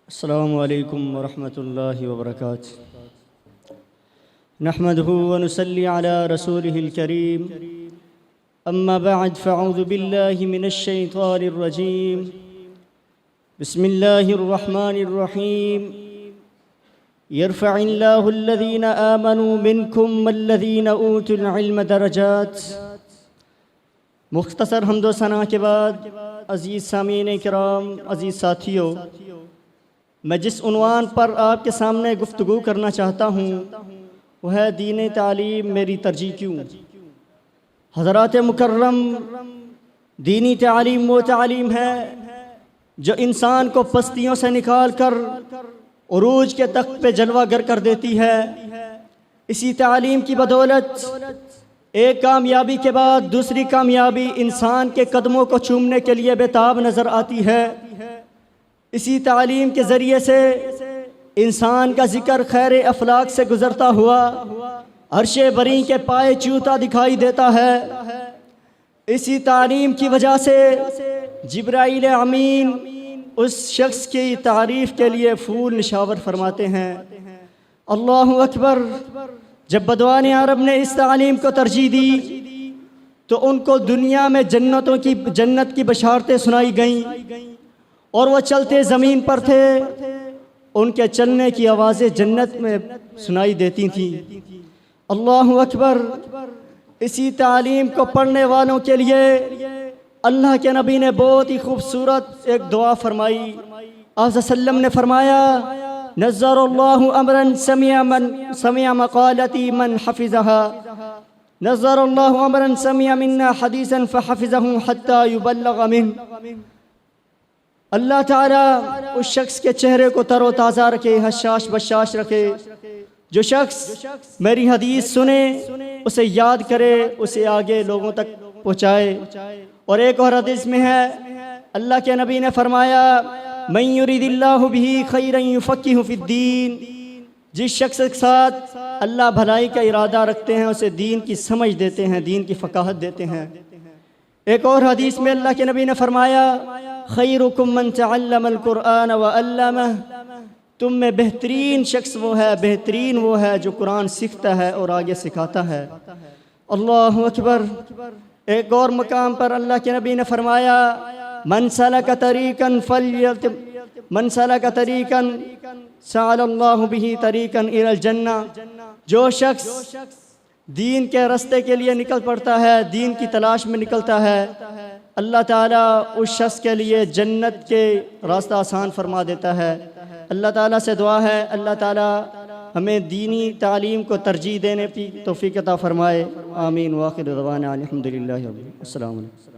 السلام علیکم ورحمۃ اللہ وبرکاتہ۔ نحمده ونصلی علی رسولہ الکریم، اما بعد فاعوذ باللہ من الشیطان الرجیم، بسم اللہ الرحمن الرحیم۔ یرفع اللہ الذین آمنوا منکم والذین اوتوا العلم درجات۔ مختصر حمد و ثنا کے بعد عزیز سامعین کرام، عزیز ساتھیو، میں جس عنوان پر آپ کے سامنے گفتگو کرنا چاہتا ہوں وہ ہے دین تعلیم میری ترجیح کیوں۔ حضرات مکرم، دینی تعلیم وہ تعلیم ہے جو انسان کو پستیوں سے نکال کر عروج کے تخت پہ جلوہ گر کر دیتی ہے۔ اسی تعلیم کی بدولت ایک کامیابی کے بعد دوسری کامیابی انسان کے قدموں کو چومنے کے لیے بےتاب نظر آتی ہے۔ اسی تعلیم کے ذریعے سے انسان کا ذکر خیر افلاک سے گزرتا ہوا عرش بری کے پائے چوتا دکھائی دیتا ہے۔ اسی تعلیم کی وجہ سے جبرائیل امین اس شخص کی تعریف کے لیے پھول نشاور فرماتے ہیں۔ اللہ اکبر۔ جب بدوان عرب نے اس تعلیم کو ترجیح دی تو ان کو دنیا میں جنت کی بشارتیں سنائی گئیں، اور وہ چلتے زمین پر تھے، ان کے چلنے کی آوازیں جنت میں سنائی دیتی تھیں۔ اللہ اکبر۔ اسی تعلیم کو پڑھنے والوں کے لیے اللہ کے نبی نے بہت ہی خوبصورت ایک دعا فرمائی۔ آپ صلی اللہ علیہ وسلم نے فرمایا، نظر اللہ امرا سمع مقالتی من حفظها، نظر اللہ امرا سمع منا حدیثا فحفظه حتى يبلغ منه۔ اللہ تعالیٰ اس شخص کے چہرے کو تر و تازہ رکھے، حشاش بشاش رکھے، جو شخص میری حدیث سنے، اسے یاد کرے، اسے آگے لوگوں تک پہنچائے۔ اور ایک اور حدیث میں ہے، اللہ کے نبی نے فرمایا، من یرید اللہ بہ خیرا یفقہہ فی الدین، جس شخص کے ساتھ اللہ بھلائی کا ارادہ رکھتے ہیں اسے دین کی سمجھ دیتے ہیں، دین کی فقاہت دیتے ہیں۔ ایک اور حدیث میں اللہ کے نبی نے فرمایا، خیرکم من تعلم القرآن وعلمہ، تم میں بہترین شخص وہ ہے، بہترین وہ ہے جو قرآن سیکھتا ہے اور آگے سکھاتا ہے۔ اللہ اکبر۔ ایک اور مقام پر اللہ کے نبی نے فرمایا، من سلک طریقا سعل اللہ بہ طریقا الی الجنہ، جو شخص دین کے راستے کے لیے نکل پڑتا ہے، دین کی تلاش میں نکلتا ہے، اللہ تعالیٰ اس شخص کے لیے جنت کے راستہ آسان فرما دیتا ہے۔ اللہ تعالیٰ سے دعا ہے اللہ تعالیٰ ہمیں دینی تعلیم کو ترجیح دینے کی توفیق عطا فرمائے۔ آمین۔ وآخر دعوانا الحمدللہ رب العالمین۔ السلام علیکم۔